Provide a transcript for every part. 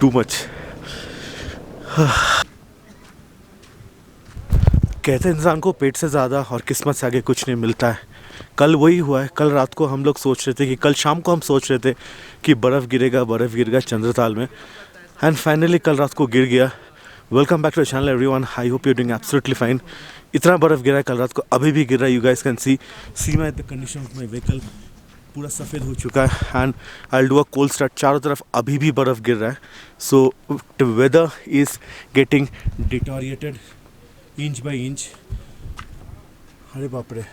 Too much. कहते हैं इंसान को पेट से ज़्यादा और किस्मत से आगे कुछ नहीं मिलता है। कल वही हुआ है। कल रात को हम लोग सोच रहे थे कि कल शाम को हम सोच रहे थे कि बर्फ़ गिरेगा चंद्रताल में, एंड फाइनली कल रात को गिर गया। Welcome back to the channel everyone, I hope you doing absolutely fine. इतना बर्फ़ गिरा है कल रात को, अभी भी गिर रहा है। You guys can see my the condition of my vehicle, पूरा सफ़ेद हो चुका है। And I will do a cold start. चारों तरफ अभी भी बर्फ़ गिर रहा है। So the weather is getting deteriorated inch by inch. अरे बाप रे,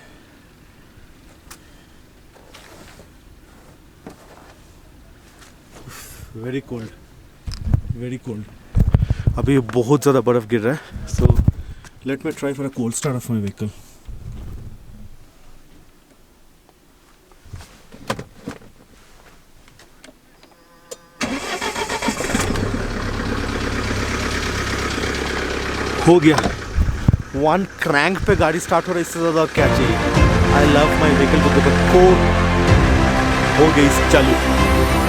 वेरी कोल्ड। अभी बहुत ज़्यादा बर्फ़ गिर रहा है। So let me try for a cold start of my vehicle. हो गया, वन क्रैंक पे गाड़ी स्टार्ट हो रहा है, इससे ज़्यादा क्या चाहिए। I love my vehicle to the core. हो गई चालू।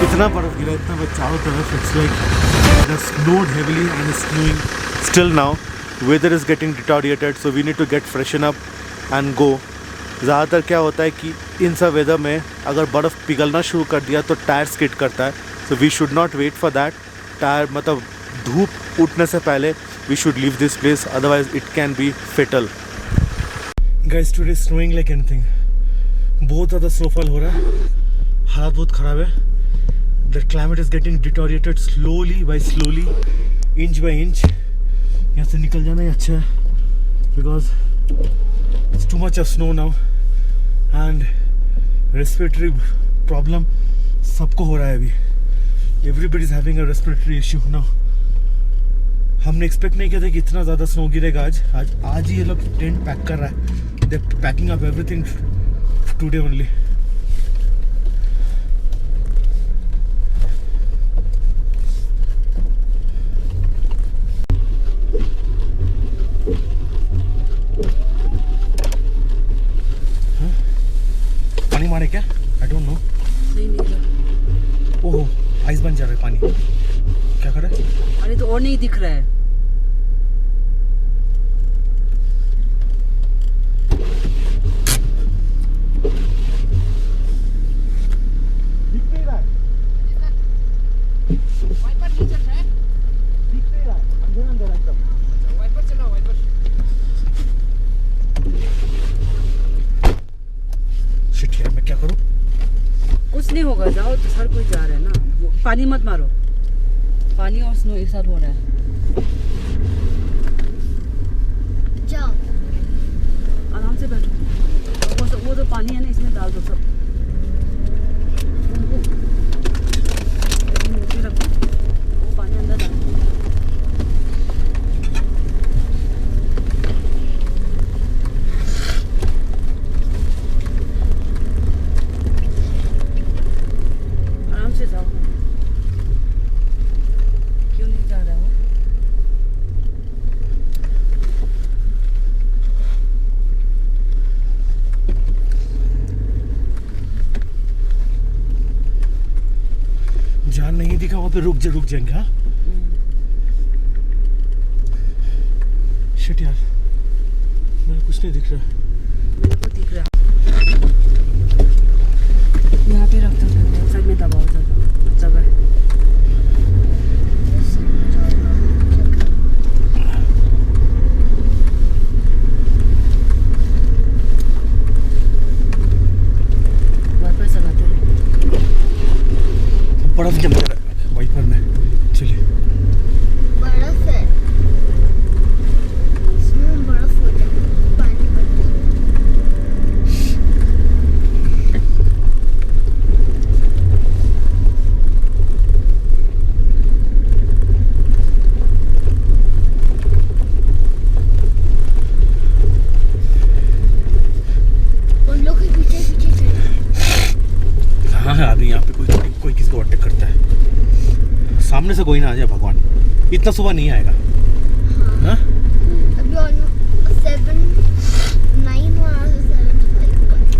इतना बर्फ़ गिरा, इतना बस चारों तरफ। It's like snowed heavily and snowing still now. Weather is getting deteriorated, so we need to get freshen up and go. ज़्यादातर क्या होता है कि इन सब वेदर में अगर बर्फ़ पिघलना शुरू कर दिया तो टायर स्किड करता है। So we should not wait for that. Tyre मतलब धूप उठने से पहले we should leave this place, otherwise it can be fatal. Guys, today is snowing like anything. बहुत ज़्यादा स्नोफॉल हो रहा है, हालात बहुत ख़राब है। The climate is getting deteriorated slowly by slowly, inch by inch. यहाँ से निकल जाना ही अच्छा है, because it's too much of snow now and respiratory problem सबको हो रहा है अभी। Everybody is having a respiratory issue now. हमने एक्सपेक्ट नहीं किया था कि इतना ज़्यादा स्नो गिरेगा आज ही ये लोग टेंट पैक कर रहा है। They packing up everything today only. पानी मारे क्या? I don't know. नहीं। ओहो, आइस बन जा रहा है पानी। क्या कर रहा है? अरे तो और नहीं दिख रहा है। दिख नहीं रहा है। वाइपर नहीं चल रहा है। दिख नहीं रहा है, अंधेरा एकदम। वाइपर चलाओ, वाइपर। शिट यार, मैं क्या करूं? कुछ नहीं होगा, जाओ तो हर कोई जा रहा है ना। पानी मत मारो, पानी और स्नो एक साथ हो रहा है। जाओ आराम से बैठो। वो तो पानी है ना, इसमें डाल दो सब। नीचे रखो, वो पानी अंदर डाल दो। आराम से जाओ। क्यों नहीं जा रहा है वो? जान नहीं दिखा वहाँ पे, रुक जाएंगे। हाँ शिट यार, मेरे कुछ नहीं दिख रहा। मेरे को दिख रहा है। यहाँ पे रख दो, साइड में दबाओ जगह है। वाइपर चलाते रहो। बर्फ जम रहा है वाइपर में। चलिए, बर्फ है, इसमें बर्फ हो जाए, पानी बन जाए। उन लोग के पीछे पीछे चले। हाँ अभी यहाँ पे कोई किसी को अटैक करता है। सामने से कोई ना आ जाए भगवान, इतना सुबह नहीं आएगा। हाँ अभी ऑलमोस्ट 7-9 हुआ, 7-5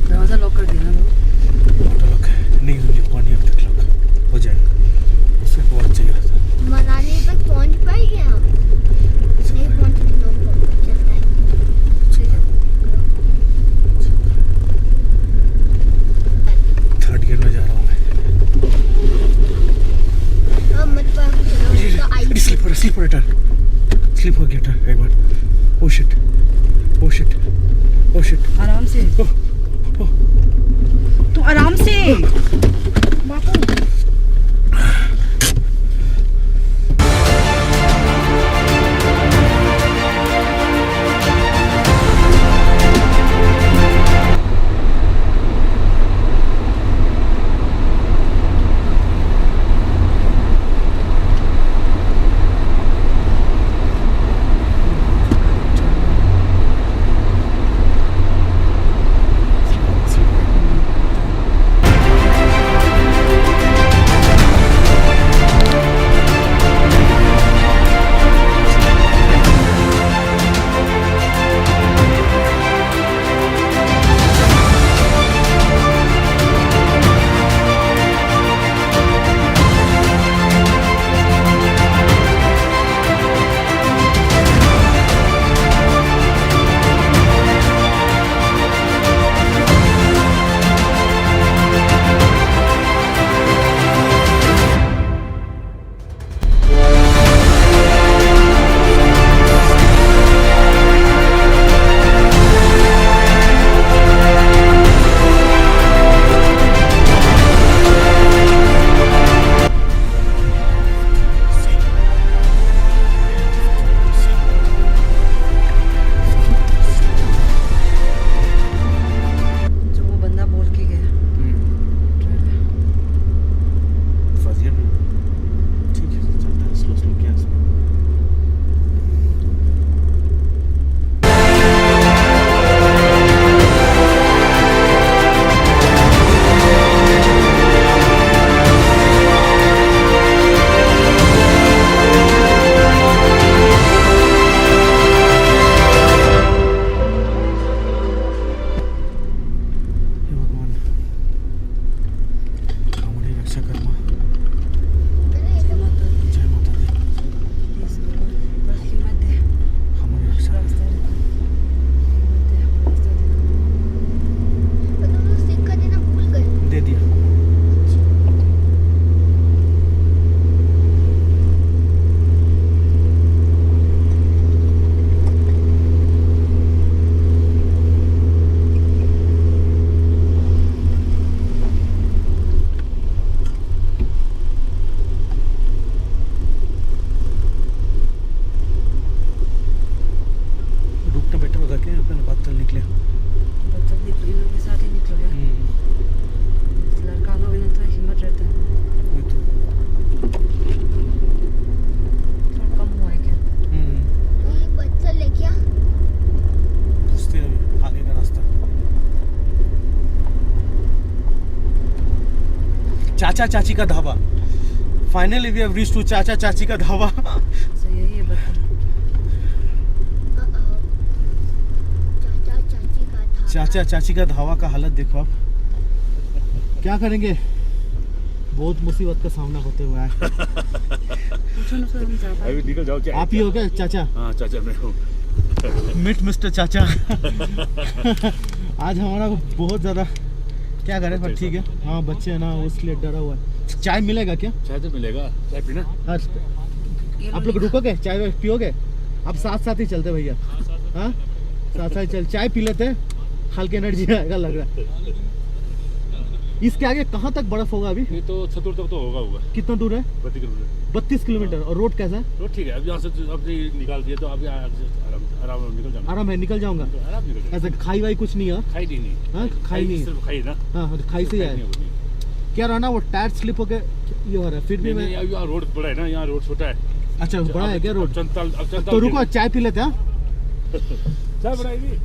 दरवाजा लॉक कर देना। लॉक नहीं हुआ नहीं अभी तक लॉक हो जाएगा, उससे बहुत चाहिए। चाचा चाची का dhaba. Finally we have reached to चाचा चाची का ढाबा। सही है ये बता। चाचा चाची का ढाबा का हालत देखो आप। क्या करेंगे, बहुत मुसीबत का सामना होते हुआ है। पूछो ना सर, हम जा पाए। अभी निकल जाओ। आप ही हो क्या चाचा? हाँ चाचा मैं हूँ। मिट मिस्टर चाचा। आज हमारा बहुत ज़्यादा क्या करें, पर ठीक है। हाँ बच्चे हैं ना, उसके लिए डरा हुआ है। चाय मिलेगा क्या? चाय तो मिलेगा, चाय पीना। आज ये आप लोग रुकोगे, चाय वाय पियोगे? आप साथ साथ ही चलते भैया। हाँ साथ साथ चल, चाय पी लेते हैं, हल्की एनर्जी आएगा लग रहा है। इसके आगे कहाँ तक बर्फ होगा अभी? ये तो छतुर तक तो होगा। कितना दूर है? 32 किलोमीटर। 32 किलोमीटर। और रोड कैसा है? तो ठीक है, अब यहाँ से अब निकाल दिए तो अब आराम निकल जाना। आराम है, निकल जाऊंगा। आराम निकल जाना। ऐसे खाई वाई कुछ नहीं है? खाई नहीं। हाँ खाई नहीं है। सिर्फ खाई ना। हाँ खाई से ही खाई नहीं है। है, वो नहीं। क्या रहा ना, वो टायर स्लिप होके ये हो रहा है, फिर भी मैं। नहीं, यहाँ रोड बड़ा है ना, यहाँ रोड छोटा है। अच्छा बड़ा है क्या रोड? अब तो रुको चाय पी लेते हैं। चाय बनाएगी।